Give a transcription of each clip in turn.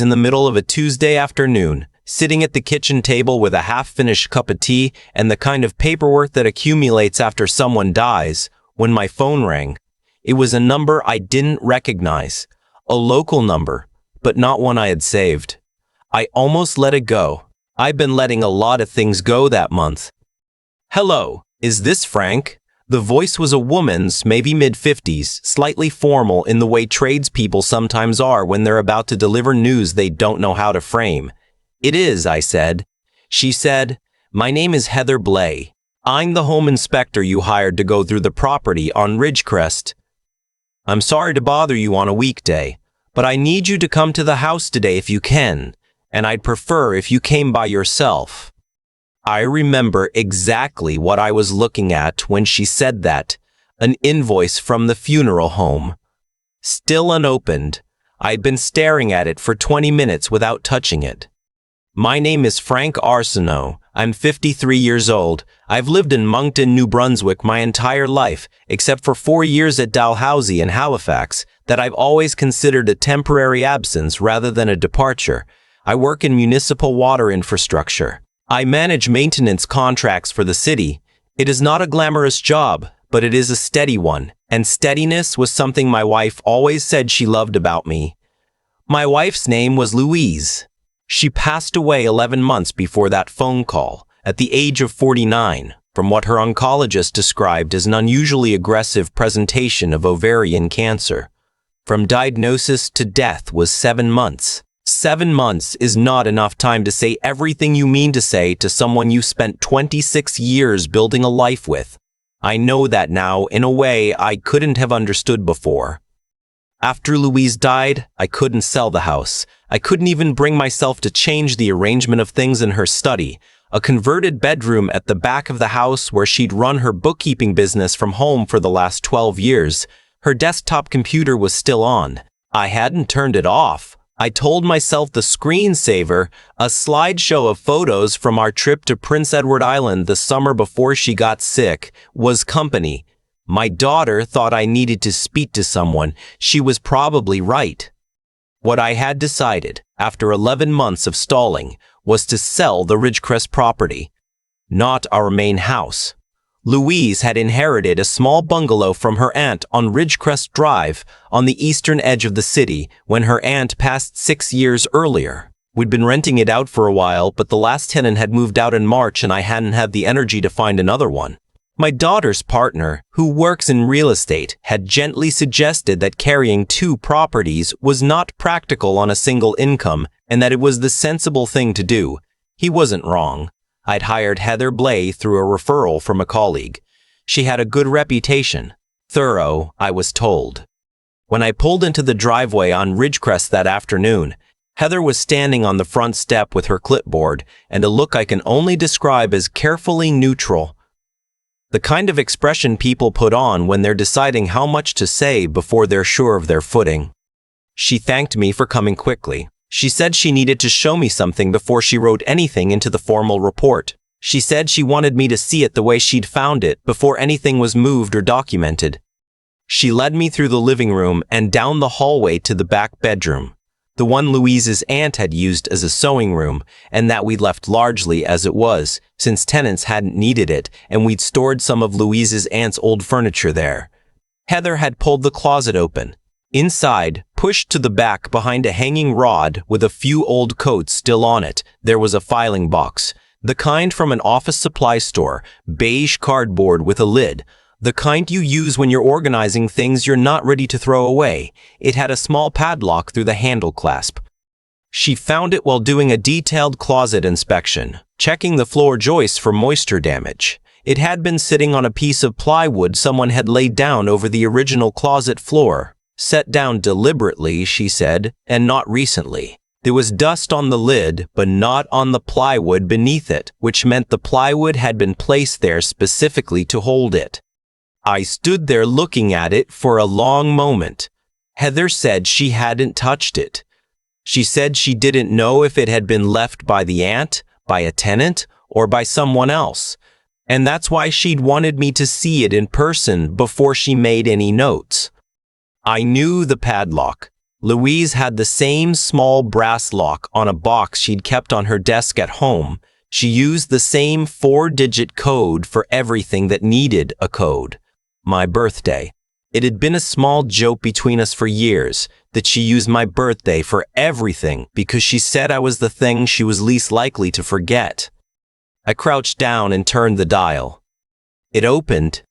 In the middle of a Tuesday afternoon, sitting at the kitchen table with a half-finished cup of tea and the kind of paperwork that accumulates after someone dies, when my phone rang. It was a number I didn't recognize, a local number, but not one I had saved. I almost let it go. I've been letting a lot of things go that month. "Hello, is this Frank?" The voice was a woman's, maybe mid-50s, slightly formal in the way tradespeople sometimes are when they're about to deliver news they don't know how to frame. "It is," I said. She said, "My name is Heather Blay. I'm the home inspector you hired to go through the property on Ridgecrest. I'm sorry to bother you on a weekday, but I need you to come to the house today if you can, and I'd prefer if you came by yourself." I remember exactly what I was looking at when she said that, an invoice from the funeral home. Still unopened, I'd been staring at it for 20 minutes without touching it. "My name is Frank Arsenault. I'm 53 years old. I've lived in Moncton, New Brunswick my entire life, except for 4 years at Dalhousie in Halifax, that I've always considered a temporary absence rather than a departure. I work in municipal water infrastructure. I manage maintenance contracts for the city. It is not a glamorous job, but it is a steady one, and steadiness was something my wife always said she loved about me. My wife's name was Louise. She passed away 11 months before that phone call, at the age of 49, from what her oncologist described as an unusually aggressive presentation of ovarian cancer. From diagnosis to death was 7 months. 7 months is not enough time to say everything you mean to say to someone you spent 26 years building a life with. I know that now in a way I couldn't have understood before. After Louise died, I couldn't sell the house. I couldn't even bring myself to change the arrangement of things in her study, a converted bedroom at the back of the house where she'd run her bookkeeping business from home for the last 12 years. Her desktop computer was still on. I hadn't turned it off. I told myself the screensaver, a slideshow of photos from our trip to Prince Edward Island the summer before she got sick, was company. My daughter thought I needed to speak to someone. She was probably right. What I had decided, after 11 months of stalling, was to sell the Ridgecrest property, not our main house. Louise had inherited a small bungalow from her aunt on Ridgecrest Drive on the eastern edge of the city when her aunt passed 6 years earlier. We'd been renting it out for a while, but the last tenant had moved out in March and I hadn't had the energy to find another one. My daughter's partner, who works in real estate, had gently suggested that carrying 2 properties was not practical on a single income and that it was the sensible thing to do. He wasn't wrong. I'd hired Heather Blay through a referral from a colleague. She had a good reputation. Thorough, I was told. When I pulled into the driveway on Ridgecrest that afternoon, Heather was standing on the front step with her clipboard and a look I can only describe as carefully neutral. The kind of expression people put on when they're deciding how much to say before they're sure of their footing. She thanked me for coming quickly. She said she needed to show me something before she wrote anything into the formal report. She said she wanted me to see it the way she'd found it before anything was moved or documented. She led me through the living room and down the hallway to the back bedroom, the one Louise's aunt had used as a sewing room and that we'd left largely as it was, since tenants hadn't needed it and we'd stored some of Louise's aunt's old furniture there. Heather had pulled the closet open. Inside, pushed to the back behind a hanging rod with a few old coats still on it, there was a filing box, the kind from an office supply store, beige cardboard with a lid, the kind you use when you're organizing things you're not ready to throw away. It had a small padlock through the handle clasp. She found it while doing a detailed closet inspection, checking the floor joists for moisture damage. It had been sitting on a piece of plywood someone had laid down over the original closet floor. Set down deliberately, she said, and not recently. There was dust on the lid, but not on the plywood beneath it, which meant the plywood had been placed there specifically to hold it. I stood there looking at it for a long moment. Heather said she hadn't touched it. She said she didn't know if it had been left by the aunt, by a tenant, or by someone else, and that's why she'd wanted me to see it in person before she made any notes. I knew the padlock. Louise had the same small brass lock on a box she'd kept on her desk at home. She used the same 4-digit code for everything that needed a code. My birthday. It had been a small joke between us for years that she used my birthday for everything because she said I was the thing she was least likely to forget. I crouched down and turned the dial. It opened.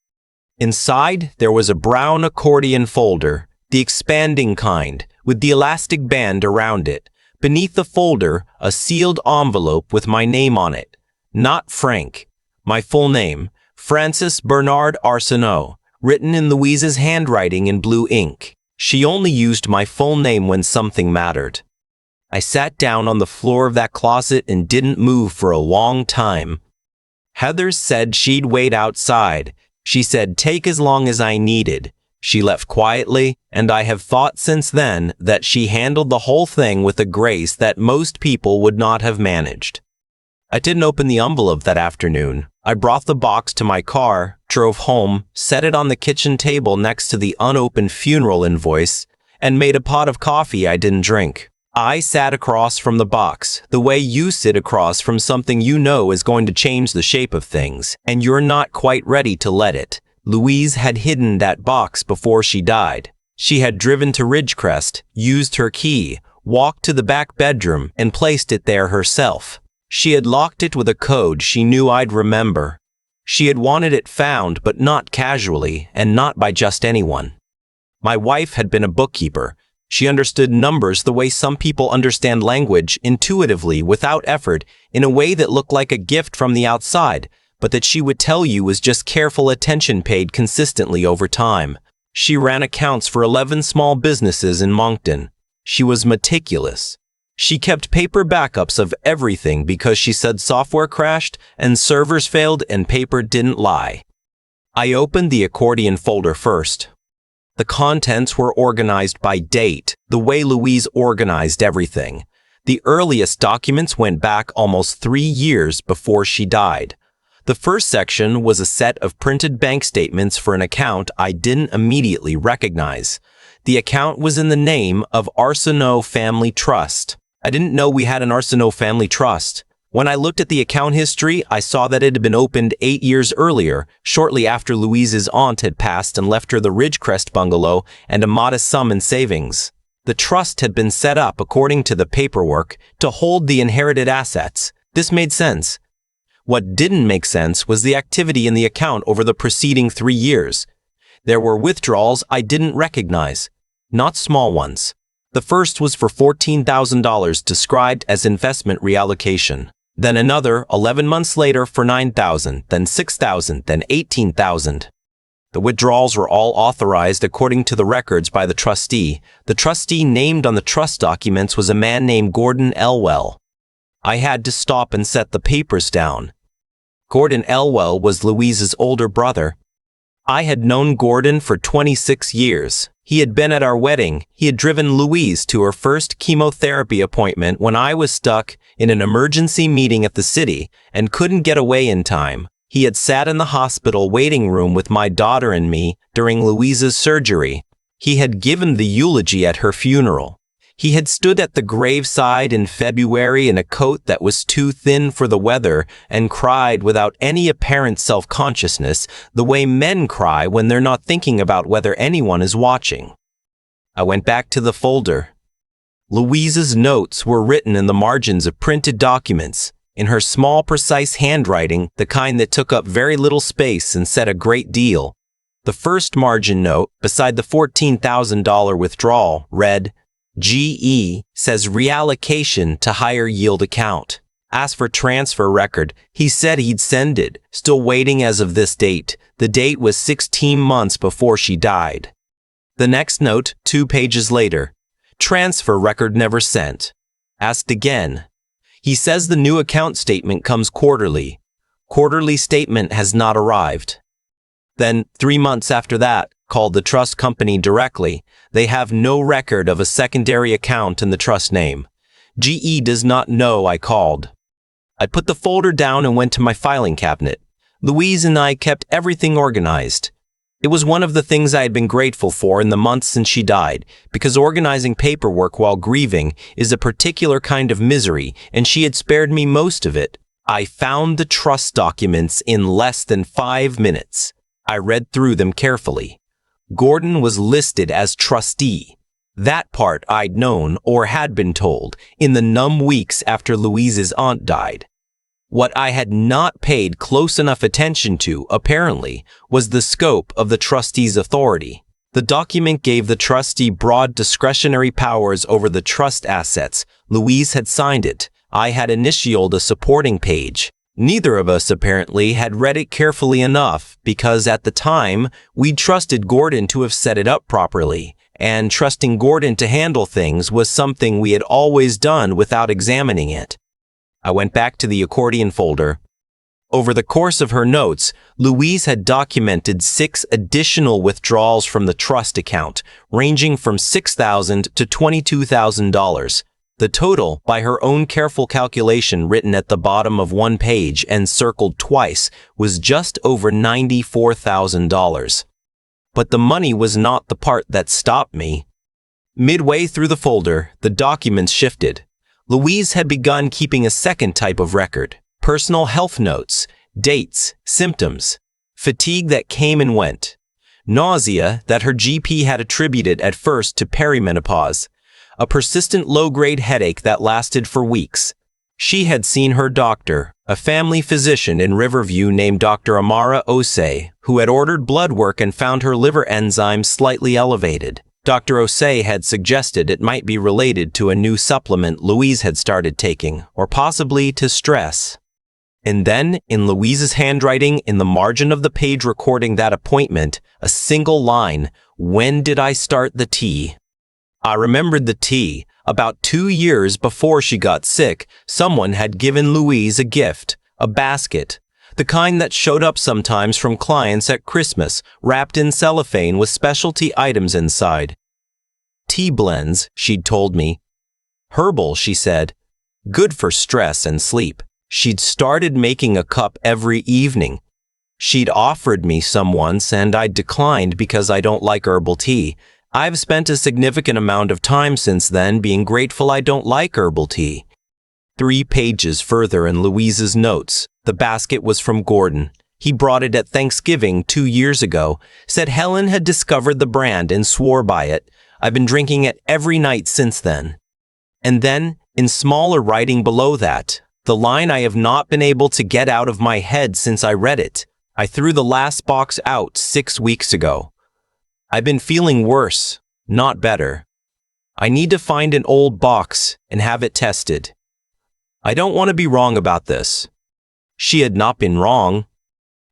Inside, there was a brown accordion folder, the expanding kind, with the elastic band around it. Beneath the folder, a sealed envelope with my name on it. Not Frank. My full name, Francis Bernard Arsenault, written in Louise's handwriting in blue ink. She only used my full name when something mattered. I sat down on the floor of that closet and didn't move for a long time. Heather said she'd wait outside. She said take as long as I needed. She left quietly, and I have thought since then that she handled the whole thing with a grace that most people would not have managed. I didn't open the envelope that afternoon. I brought the box to my car, drove home, set it on the kitchen table next to the unopened funeral invoice, and made a pot of coffee I didn't drink. I sat across from the box, the way you sit across from something you know is going to change the shape of things, and you're not quite ready to let it. Louise had hidden that box before she died. She had driven to Ridgecrest, used her key, walked to the back bedroom, and placed it there herself. She had locked it with a code she knew I'd remember. She had wanted it found, but not casually, and not by just anyone. My wife had been a bookkeeper. She understood numbers the way some people understand language, intuitively, without effort, in a way that looked like a gift from the outside, but that she would tell you was just careful attention paid consistently over time. She ran accounts for 11 small businesses in Moncton. She was meticulous. She kept paper backups of everything because she said software crashed and servers failed and paper didn't lie. I opened the accordion folder first. The contents were organized by date, the way Louise organized everything. The earliest documents went back almost 3 years before she died. The first section was a set of printed bank statements for an account I didn't immediately recognize. The account was in the name of Arsenault Family Trust. I didn't know we had an Arsenault Family Trust. When I looked at the account history, I saw that it had been opened 8 years earlier, shortly after Louise's aunt had passed and left her the Ridgecrest bungalow and a modest sum in savings. The trust had been set up, according to the paperwork, to hold the inherited assets. This made sense. What didn't make sense was the activity in the account over the preceding 3 years. There were withdrawals I didn't recognize, not small ones. The first was for $14,000 described as investment reallocation. Then another 11 months later for $9,000, then $6,000, then $18,000. The withdrawals were all authorized according to the records by the trustee. The trustee named on the trust documents was a man named Gordon Elwell. I had to stop and set the papers down. Gordon Elwell was Louise's older brother. I had known Gordon for 26 years. He had been at our wedding. He had driven Louise to her first chemotherapy appointment when I was stuck in an emergency meeting at the city and couldn't get away in time. He had sat in the hospital waiting room with my daughter and me during Louise's surgery. He had given the eulogy at her funeral. He had stood at the graveside in February in a coat that was too thin for the weather and cried without any apparent self-consciousness, the way men cry when they're not thinking about whether anyone is watching. I went back to the folder. Louise's notes were written in the margins of printed documents, in her small, precise handwriting, the kind that took up very little space and said a great deal. The first margin note, beside the $14,000 withdrawal, read, GE says reallocation to higher yield account. As for transfer record, he said he'd send it, still waiting as of this date. The date was 16 months before she died. The next note, 2 pages later. Transfer record never sent. Asked again. He says the new account statement comes quarterly. Quarterly statement has not arrived. Then, 3 months after that, called the trust company directly. They have no record of a secondary account in the trust name. GE does not know I called. I put the folder down and went to my filing cabinet. Louise and I kept everything organized. It was one of the things I had been grateful for in the months since she died, because organizing paperwork while grieving is a particular kind of misery, and she had spared me most of it. I found the trust documents in less than 5 minutes. I read through them carefully. Gordon was listed as trustee. That part I'd known or had been told in the numb weeks after Louise's aunt died. What I had not paid close enough attention to, apparently, was the scope of the trustee's authority. The document gave the trustee broad discretionary powers over the trust assets. Louise had signed it. I had initialed a supporting page. Neither of us apparently had read it carefully enough because at the time, we'd trusted Gordon to have set it up properly, and trusting Gordon to handle things was something we had always done without examining it. I went back to the accordion folder. Over the course of her notes, Louise had documented 6 additional withdrawals from the trust account, ranging from $6,000 to $22,000. The total, by her own careful calculation written at the bottom of one page and circled twice, was just over $94,000. But the money was not the part that stopped me. Midway through the folder, the documents shifted. Louise had begun keeping a second type of record: personal health notes, dates, symptoms, fatigue that came and went, nausea that her GP had attributed at first to perimenopause, a persistent low-grade headache that lasted for weeks. She had seen her doctor, a family physician in Riverview named Dr. Amara Osei, who had ordered blood work and found her liver enzymes slightly elevated. Dr. Osei had suggested it might be related to a new supplement Louise had started taking, or possibly to stress. And then, in Louise's handwriting in the margin of the page recording that appointment, a single line: "When did I start the tea?" I remembered the tea. About 2 years before she got sick, someone had given Louise a gift, a basket, the kind that showed up sometimes from clients at Christmas, wrapped in cellophane with specialty items inside. Tea blends, she'd told me. Herbal, she said. Good for stress and sleep. She'd started making a cup every evening. She'd offered me some once and I'd declined because I don't like herbal tea. I've spent a significant amount of time since then being grateful I don't like herbal tea. 3 pages further in Louise's notes, the basket was from Gordon. He brought it at Thanksgiving 2 years ago, said Helen had discovered the brand and swore by it. I've been drinking it every night since then. And then, in smaller writing below that, the line I have not been able to get out of my head since I read it. I threw the last box out 6 weeks ago. I've been feeling worse, not better. I need to find an old box and have it tested. I don't want to be wrong about this. She had not been wrong.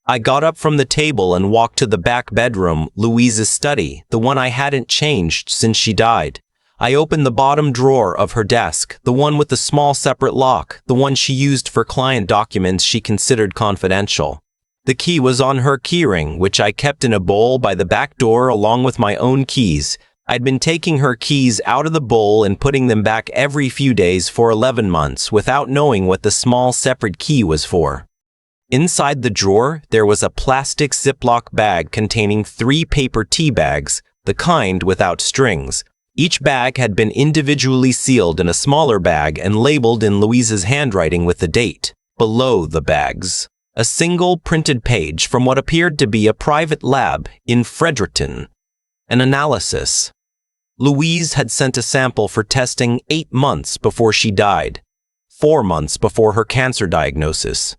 I got up from the table and walked to the back bedroom, Louise's study, the one I hadn't changed since she died. I opened the bottom drawer of her desk, the one with the small separate lock, the one she used for client documents she considered confidential. The key was on her keyring, which I kept in a bowl by the back door along with my own keys. I'd been taking her keys out of the bowl and putting them back every few days for 11 months without knowing what the small separate key was for. Inside the drawer, there was a plastic Ziploc bag containing 3 paper tea bags, the kind without strings. Each bag had been individually sealed in a smaller bag and labeled in Louise's handwriting with the date. Below the bags, a single printed page from what appeared to be a private lab in Fredericton. An analysis. Louise had sent a sample for testing 8 months before she died, 4 months before her cancer diagnosis.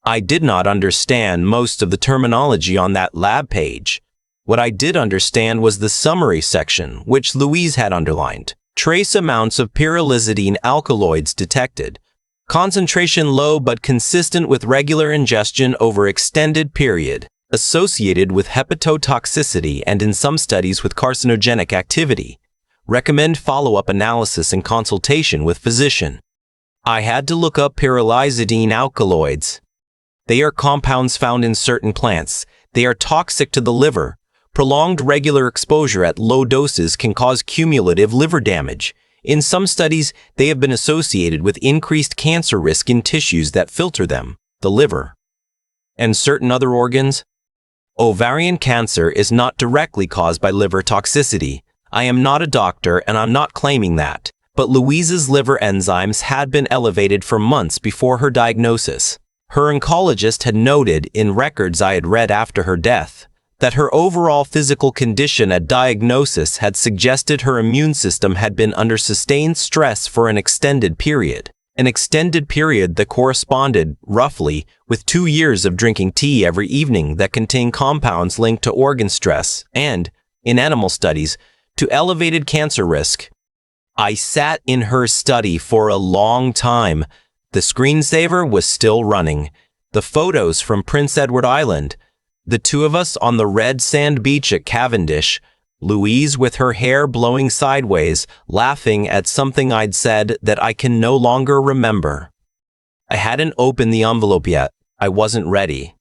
I did not understand most of the terminology on that lab page. What I did understand was the summary section, which Louise had underlined. Trace amounts of pyrrolizidine alkaloids detected. Concentration low but consistent with regular ingestion over extended period. Associated with hepatotoxicity and in some studies with carcinogenic activity. Recommend follow-up analysis and consultation with physician. I had to look up pyrrolizidine alkaloids. They are compounds found in certain plants. They are toxic to the liver. Prolonged regular exposure at low doses can cause cumulative liver damage. In some studies, they have been associated with increased cancer risk in tissues that filter them, the liver. And certain other organs? Ovarian cancer is not directly caused by liver toxicity. I am not a doctor and I'm not claiming that, but Louise's liver enzymes had been elevated for months before her diagnosis. Her oncologist had noted in records I had read after her death that her overall physical condition at diagnosis had suggested her immune system had been under sustained stress for an extended period. An extended period that corresponded, roughly, with 2 years of drinking tea every evening that contained compounds linked to organ stress and, in animal studies, to elevated cancer risk. I sat in her study for a long time. The screensaver was still running. The photos from Prince Edward Island. The two of us on the red sand beach at Cavendish. Louise with her hair blowing sideways, laughing at something I'd said that I can no longer remember. I hadn't opened the envelope yet. I wasn't ready.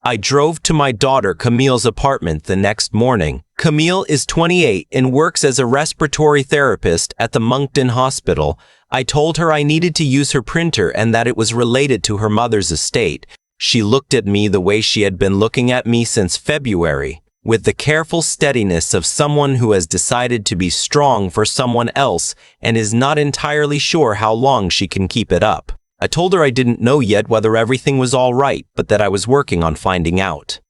I drove to my daughter Camille's apartment the next morning. Camille is 28 and works as a respiratory therapist at the Moncton Hospital. I told her I needed to use her printer and that it was related to her mother's estate. She looked at me the way she had been looking at me since February, with the careful steadiness of someone who has decided to be strong for someone else and is not entirely sure how long she can keep it up. I told her I didn't know yet whether everything was all right, but that I was working on finding out.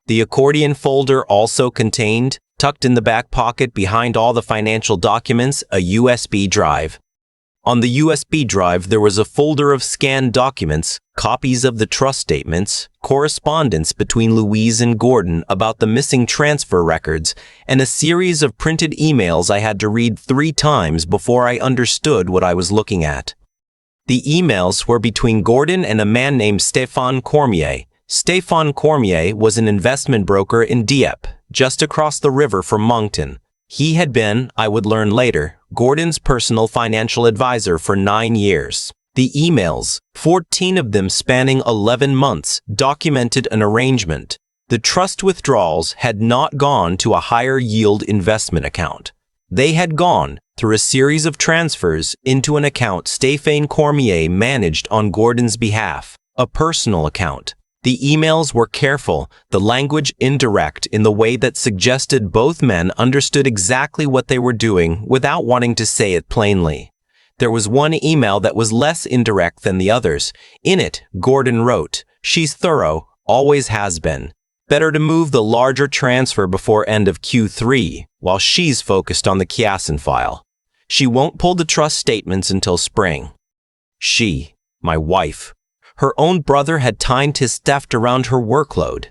The accordion folder also contained, tucked in the back pocket behind all the financial documents, a USB drive. On the USB drive, there was a folder of scanned documents, copies of the trust statements, correspondence between Louise and Gordon about the missing transfer records, and a series of printed emails I had to read 3 times before I understood what I was looking at. The emails were between Gordon and a man named Stéphane Cormier. Stéphane Cormier was an investment broker in Dieppe, just across the river from Moncton. He had been, I would learn later, Gordon's personal financial advisor for 9 years. The emails, 14 of them spanning 11 months, documented an arrangement. The trust withdrawals had not gone to a higher yield investment account. They had gone, through a series of transfers, into an account Stéphane Cormier managed on Gordon's behalf, a personal account. The emails were careful, the language indirect in the way that suggested both men understood exactly what they were doing without wanting to say it plainly. There was one email that was less indirect than the others. In it, Gordon wrote, "She's thorough, always has been. Better to move the larger transfer before end of Q3, while she's focused on the Chiasson file. She won't pull the trust statements until spring." She, my wife, her own brother had timed his theft around her workload.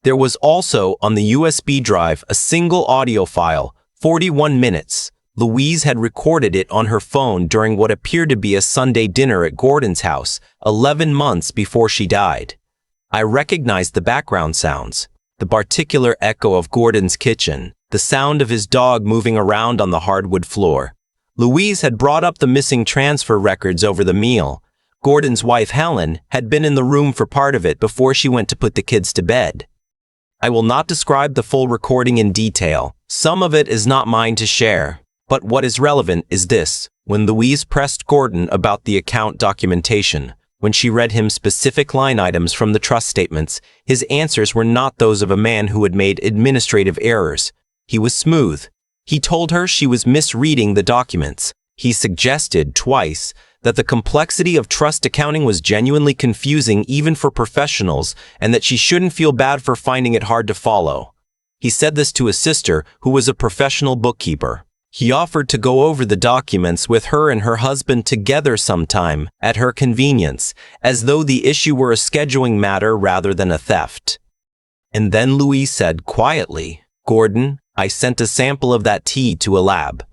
There was also on the USB drive a single audio file, 41 minutes. Louise had recorded it on her phone during what appeared to be a Sunday dinner at Gordon's house, 11 months before she died. I recognized the background sounds, the particular echo of Gordon's kitchen, the sound of his dog moving around on the hardwood floor. Louise had brought up the missing transfer records over the meal. Gordon's wife, Helen, had been in the room for part of it before she went to put the kids to bed. I will not describe the full recording in detail. Some of it is not mine to share. But what is relevant is this. When Louise pressed Gordon about the account documentation, when she read him specific line items from the trust statements, his answers were not those of a man who had made administrative errors. He was smooth. He told her she was misreading the documents. He suggested twice that the complexity of trust accounting was genuinely confusing even for professionals and that she shouldn't feel bad for finding it hard to follow. He said this to his sister, who was a professional bookkeeper. He offered to go over the documents with her and her husband together sometime, at her convenience, as though the issue were a scheduling matter rather than a theft. And then Louise said quietly, "Gordon, I sent a sample of that tea to a lab."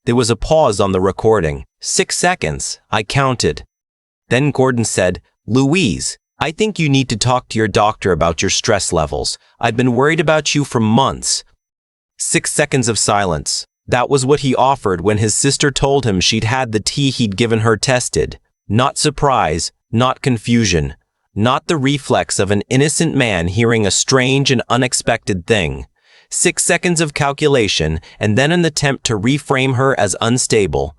There was a pause on the recording. 6 seconds, I counted. Then Gordon said, "Louise, I think you need to talk to your doctor about your stress levels. I've been worried about you for months." 6 seconds of silence. That was what he offered when his sister told him she'd had the tea he'd given her tested. Not surprise, not confusion, not the reflex of an innocent man hearing a strange and unexpected thing. 6 seconds of calculation, and then an attempt to reframe her as unstable.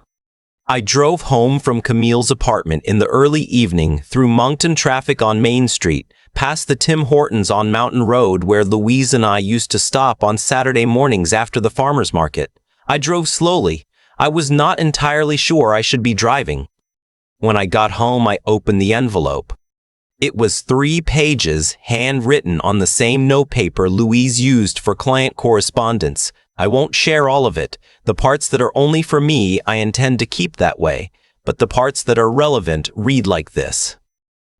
I drove home from Camille's apartment in the early evening through Moncton traffic on Main Street, past the Tim Hortons on Mountain Road where Louise and I used to stop on Saturday mornings after the farmer's market. I drove slowly. I was not entirely sure I should be driving. When I got home, I opened the envelope. It was 3 pages, handwritten on the same notepaper Louise used for client correspondence. I won't share all of it. The parts that are only for me, I intend to keep that way. But the parts that are relevant read like this.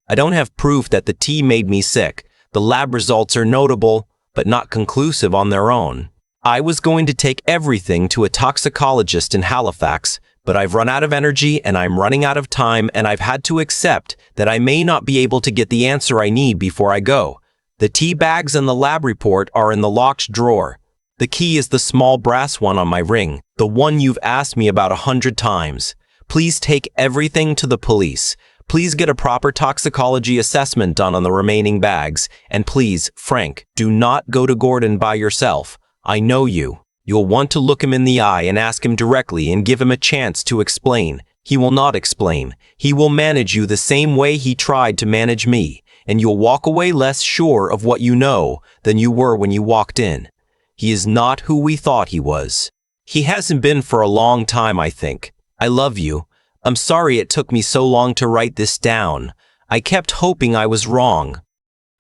I don't have proof that the tea made me sick. The lab results are notable, but not conclusive on their own. I was going to take everything to a toxicologist in Halifax, but I've run out of energy and I'm running out of time, and I've had to accept that I may not be able to get the answer I need before I go. The tea bags and the lab report are in the locked drawer. The key is the small brass one on my ring, the one you've asked me about 100 times. Please take everything to the police. Please get a proper toxicology assessment done on the remaining bags. And please, Frank, do not go to Gordon by yourself. I know you. You'll want to look him in the eye and ask him directly and give him a chance to explain. He will not explain. He will manage you the same way he tried to manage me, and you'll walk away less sure of what you know than you were when you walked in. He is not who we thought he was. He hasn't been for a long time, I think. I love you. I'm sorry it took me so long to write this down. I kept hoping I was wrong.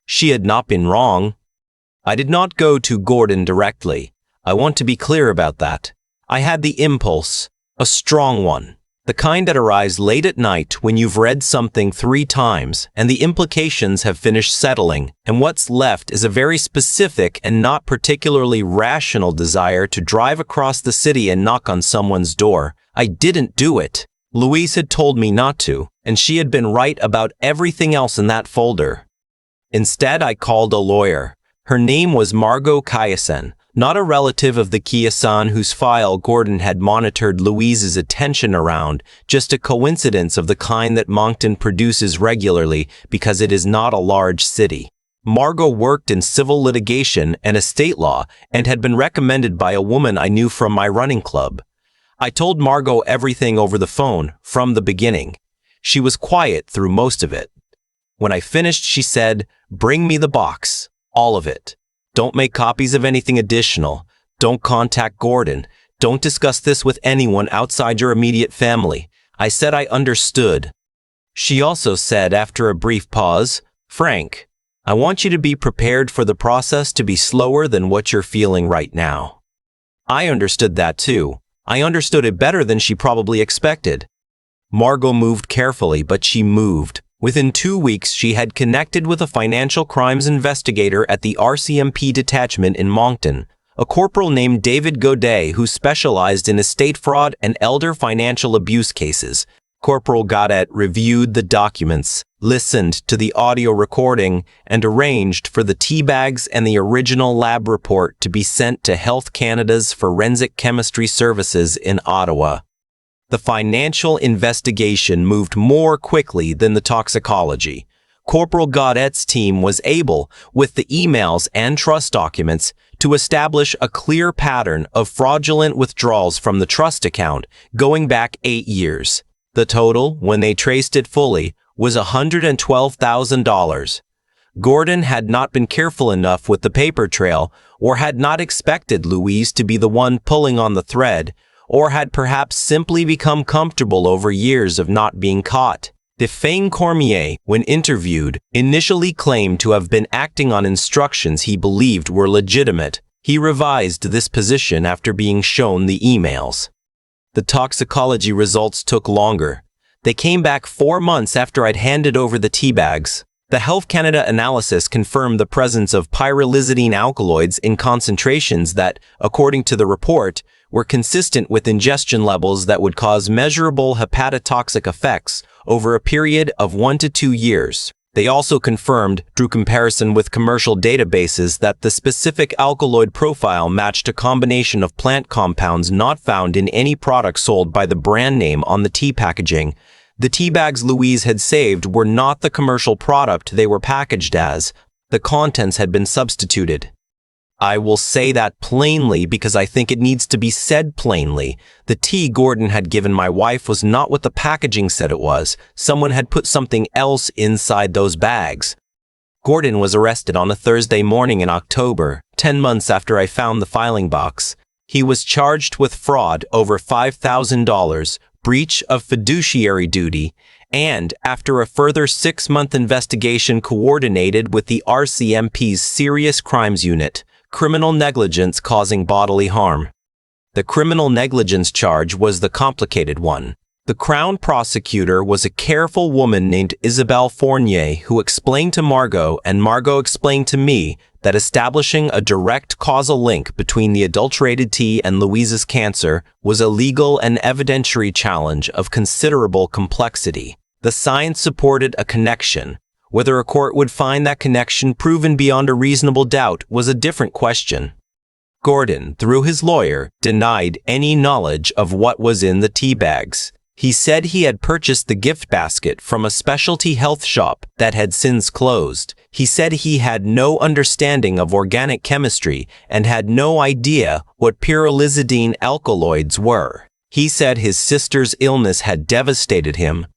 She had not been wrong. I did not go to Gordon directly. I want to be clear about that. I had the impulse, a strong one, the kind that arrives late at night when you've read something 3 times and the implications have finished settling, and what's left is a very specific and not particularly rational desire to drive across the city and knock on someone's door. I didn't do it. Louise had told me not to, and she had been right about everything else in that folder. Instead, I called a lawyer. Her name was Margot Kyasan, not a relative of the Kyasan whose file Gordon had monitored Louise's attention around, just a coincidence of the kind that Moncton produces regularly because it is not a large city. Margot worked in civil litigation and estate law and had been recommended by a woman I knew from my running club. I told Margot everything over the phone from the beginning. She was quiet through most of it. When I finished, she said, "Bring me the box. All of it. Don't make copies of anything additional. Don't contact Gordon. Don't discuss this with anyone outside your immediate family." I said I understood. She also said after a brief pause, "Frank, I want you to be prepared for the process to be slower than what you're feeling right now." I understood that too. I understood it better than she probably expected. Margot moved carefully, but she moved. Within 2 weeks, she had connected with a financial crimes investigator at the RCMP detachment in Moncton, a corporal named David Godet who specialized in estate fraud and elder financial abuse cases. Corporal Godet reviewed the documents, listened to the audio recording, and arranged for the tea bags and the original lab report to be sent to Health Canada's Forensic Chemistry Services in Ottawa. The financial investigation moved more quickly than the toxicology. Corporal Godet's team was able, with the emails and trust documents, to establish a clear pattern of fraudulent withdrawals from the trust account going back 8 years. The total, when they traced it fully, was $112,000. Gordon had not been careful enough with the paper trail, or had not expected Louise to be the one pulling on the thread, or had perhaps simply become comfortable over years of not being caught. Defane Cormier, when interviewed, initially claimed to have been acting on instructions he believed were legitimate. He revised this position after being shown the emails. The toxicology results took longer. They came back 4 months after I'd handed over the tea bags. The Health Canada analysis confirmed the presence of pyrrolizidine alkaloids in concentrations that, according to the report, were consistent with ingestion levels that would cause measurable hepatotoxic effects over a period of 1 to 2 years. They also confirmed, through comparison with commercial databases, that the specific alkaloid profile matched a combination of plant compounds not found in any product sold by the brand name on the tea packaging. The tea bags Louise had saved were not the commercial product they were packaged as. The contents had been substituted. I will say that plainly because I think it needs to be said plainly. The tea Gordon had given my wife was not what the packaging said it was. Someone had put something else inside those bags. Gordon was arrested on a Thursday morning in October, 10 months after I found the filing box. He was charged with fraud over $5,000, breach of fiduciary duty, and, after a further 6-month investigation coordinated with the RCMP's Serious Crimes Unit, criminal negligence causing bodily harm. The criminal negligence charge was the complicated one. The Crown prosecutor was a careful woman named Isabelle Fournier who explained to Margot, and Margot explained to me, that establishing a direct causal link between the adulterated tea and Louise's cancer was a legal and evidentiary challenge of considerable complexity. The science supported a connection. Whether a court would find that connection proven beyond a reasonable doubt was a different question. Gordon, through his lawyer, denied any knowledge of what was in the tea bags. He said he had purchased the gift basket from a specialty health shop that had since closed. He said he had no understanding of organic chemistry and had no idea what pyrrolizidine alkaloids were. He said his sister's illness had devastated him.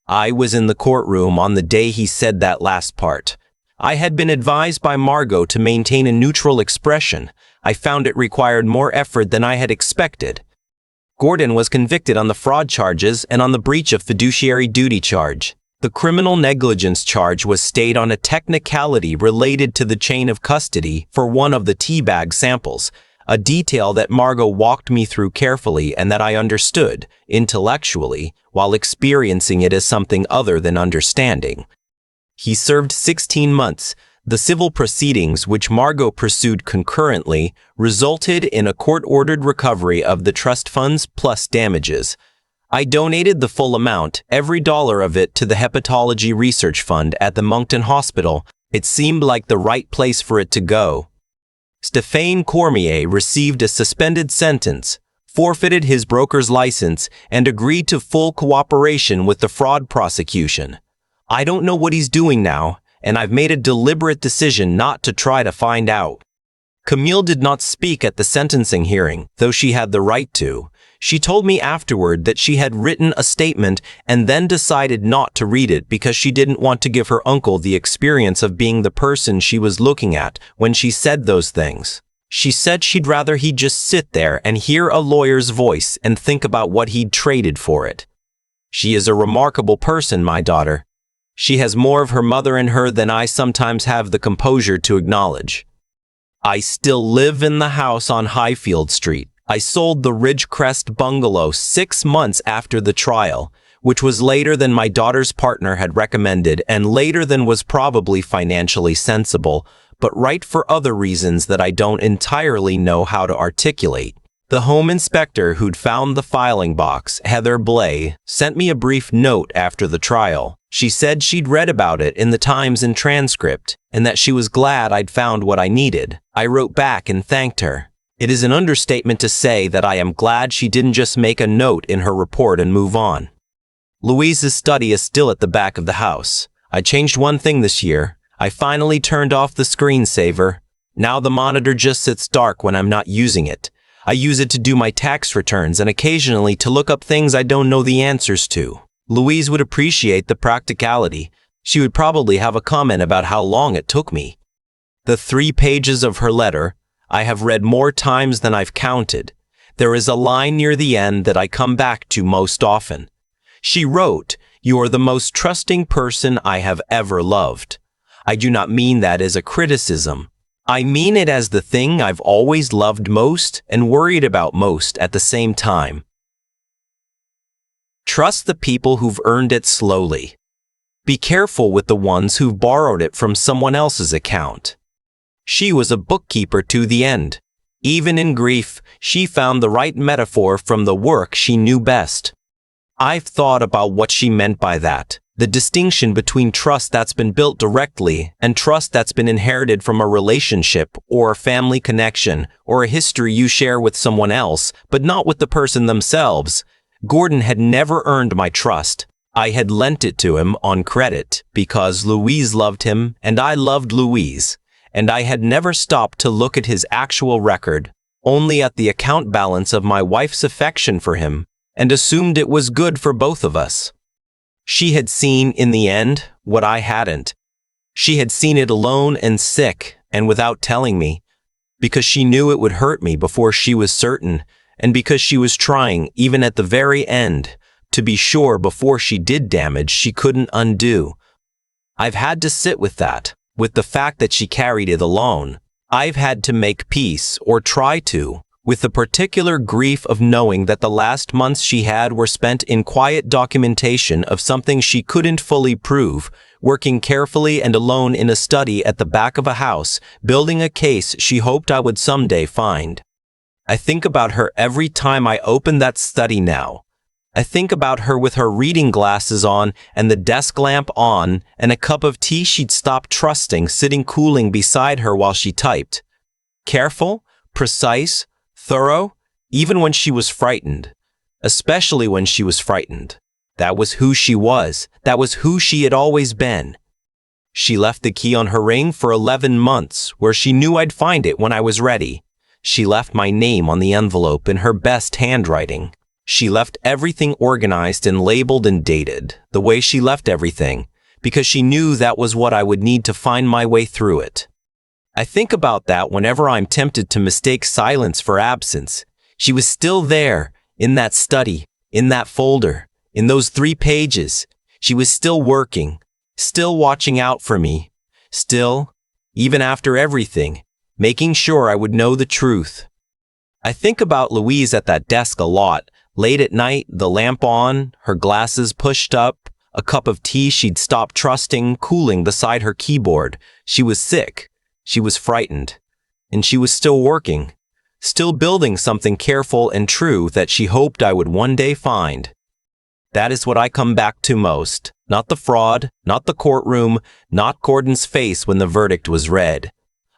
I was in the courtroom on the day he said that last part. I had been advised by Margot to maintain a neutral expression. I found it required more effort than I had expected. Gordon was convicted on the fraud charges and on the breach of fiduciary duty charge. The criminal negligence charge was stayed on a technicality related to the chain of custody for one of the tea bag samples, a detail that Margot walked me through carefully and that I understood, intellectually, while experiencing it as something other than understanding. He served 16 months. The civil proceedings, which Margot pursued concurrently, resulted in a court-ordered recovery of the trust funds plus damages. I donated the full amount, every dollar of it, to the Hepatology Research Fund at the Moncton Hospital. It seemed like the right place for it to go. Stéphane Cormier received a suspended sentence, forfeited his broker's license, and agreed to full cooperation with the fraud prosecution. I don't know what he's doing now, and I've made a deliberate decision not to try to find out. Camille did not speak at the sentencing hearing, though she had the right to. She told me afterward that she had written a statement and then decided not to read it because she didn't want to give her uncle the experience of being the person she was looking at when she said those things. She said she'd rather he'd just sit there and hear a lawyer's voice and think about what he'd traded for it. She is a remarkable person, my daughter. She has more of her mother in her than I sometimes have the composure to acknowledge. I still live in the house on Highfield Street. I sold the Ridgecrest bungalow 6 months after the trial, which was later than my daughter's partner had recommended and later than was probably financially sensible, but right for other reasons that I don't entirely know how to articulate. The home inspector who'd found the filing box, Heather Blay, sent me a brief note after the trial. She said she'd read about it in the Times and transcript, and that she was glad I'd found what I needed. I wrote back and thanked her. It is an understatement to say that I am glad she didn't just make a note in her report and move on. Louise's study is still at the back of the house. I changed one thing this year. I finally turned off the screensaver. Now the monitor just sits dark when I'm not using it. I use it to do my tax returns and occasionally to look up things I don't know the answers to. Louise would appreciate the practicality. She would probably have a comment about how long it took me. The 3 pages of her letter I have read more times than I've counted. There is a line near the end that I come back to most often. She wrote, "You are the most trusting person I have ever loved." I do not mean that as a criticism. I mean it as the thing I've always loved most and worried about most at the same time. Trust the people who've earned it slowly. Be careful with the ones who've borrowed it from someone else's account. She was a bookkeeper to the end. Even in grief, she found the right metaphor from the work she knew best. I've thought about what she meant by that. The distinction between trust that's been built directly and trust that's been inherited from a relationship or a family connection or a history you share with someone else, but not with the person themselves. Gordon had never earned my trust. I had lent it to him on credit because Louise loved him and I loved Louise. And I had never stopped to look at his actual record, only at the account balance of my wife's affection for him, and assumed it was good for both of us. She had seen, in the end, what I hadn't. She had seen it alone and sick, and without telling me, because she knew it would hurt me before she was certain, and because she was trying, even at the very end, to be sure before she did damage she couldn't undo. I've had to sit with that, with the fact that she carried it alone. I've had to make peace, or try to, with the particular grief of knowing that the last months she had were spent in quiet documentation of something she couldn't fully prove, working carefully and alone in a study at the back of a house, building a case she hoped I would someday find. I think about her every time I open that study now. I think about her with her reading glasses on and the desk lamp on and a cup of tea she'd stopped trusting sitting cooling beside her while she typed. Careful, precise, thorough, even when she was frightened. Especially when she was frightened. That was who she was. That was who she had always been. She left the key on her ring for 11 months, where she knew I'd find it when I was ready. She left my name on the envelope in her best handwriting. She left everything organized and labeled and dated, the way she left everything, because she knew that was what I would need to find my way through it. I think about that whenever I'm tempted to mistake silence for absence. She was still there, in that study, in that folder, in those 3 pages. She was still working, still watching out for me, still, even after everything, making sure I would know the truth. I think about Louise at that desk a lot, late at night, the lamp on, her glasses pushed up, a cup of tea she'd stopped trusting cooling beside her keyboard. She was sick, she was frightened, and she was still working, still building something careful and true that she hoped I would one day find. That is what I come back to most, not the fraud, not the courtroom, not Gordon's face when the verdict was read.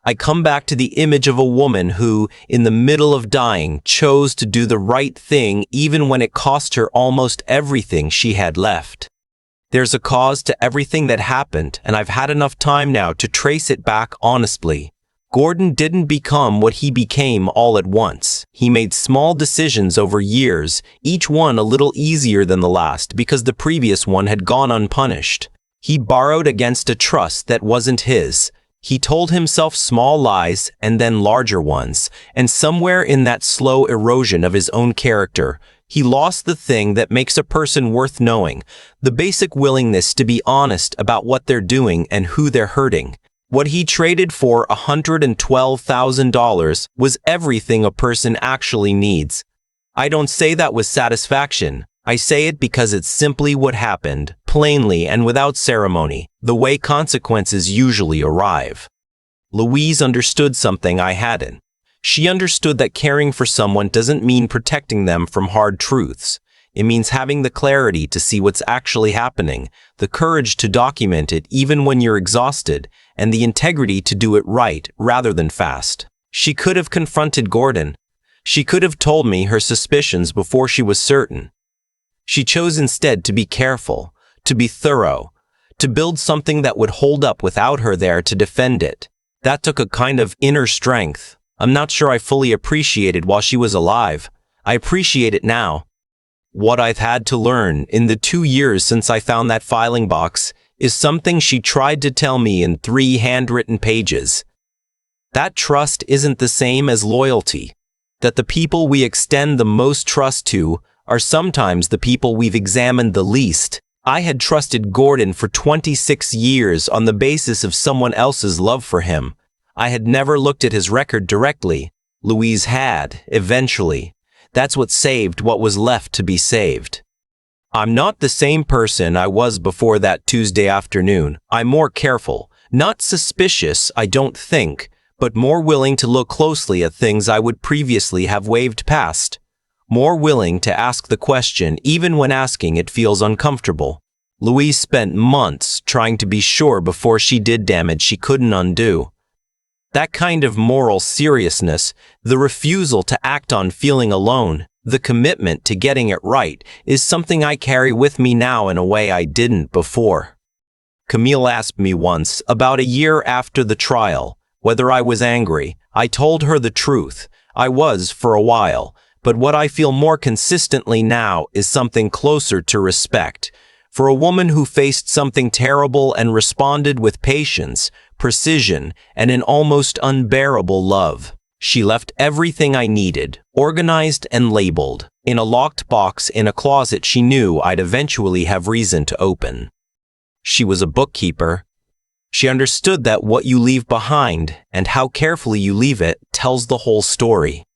I come back to the image of a woman who, in the middle of dying, chose to do the right thing even when it cost her almost everything she had left. There's a cause to everything that happened, and I've had enough time now to trace it back honestly. Gordon didn't become what he became all at once. He made small decisions over years, each one a little easier than the last because the previous one had gone unpunished. He borrowed against a trust that wasn't his. He told himself small lies and then larger ones, and somewhere in that slow erosion of his own character, he lost the thing that makes a person worth knowing, the basic willingness to be honest about what they're doing and who they're hurting. What he traded for $112,000 was everything a person actually needs. I don't say that with satisfaction. I say it because it's simply what happened, plainly and without ceremony, the way consequences usually arrive. Louise understood something I hadn't. She understood that caring for someone doesn't mean protecting them from hard truths. It means having the clarity to see what's actually happening, the courage to document it even when you're exhausted, and the integrity to do it right rather than fast. She could have confronted Gordon. She could have told me her suspicions before she was certain. She chose instead to be careful, to be thorough, to build something that would hold up without her there to defend it. That took a kind of inner strength. I'm not sure I fully appreciated while she was alive. I appreciate it now. What I've had to learn in the 2 years since I found that filing box is something she tried to tell me in 3 handwritten pages. That trust isn't the same as loyalty. That the people we extend the most trust to are sometimes the people we've examined the least. I had trusted Gordon for 26 years on the basis of someone else's love for him. I had never looked at his record directly. Louise had, eventually. That's what saved what was left to be saved. I'm not the same person I was before that Tuesday afternoon. I'm more careful, not suspicious, I don't think, but more willing to look closely at things I would previously have waved past. More willing to ask the question even when asking it feels uncomfortable. Louise spent months trying to be sure before she did damage she couldn't undo. That kind of moral seriousness, the refusal to act on feeling alone, the commitment to getting it right, is something I carry with me now in a way I didn't before. Camille asked me once, about a year after the trial, whether I was angry. I told her the truth. I was for a while. But what I feel more consistently now is something closer to respect. For a woman who faced something terrible and responded with patience, precision, and an almost unbearable love. She left everything I needed, organized and labeled, in a locked box in a closet she knew I'd eventually have reason to open. She was a bookkeeper. She understood that what you leave behind and how carefully you leave it tells the whole story.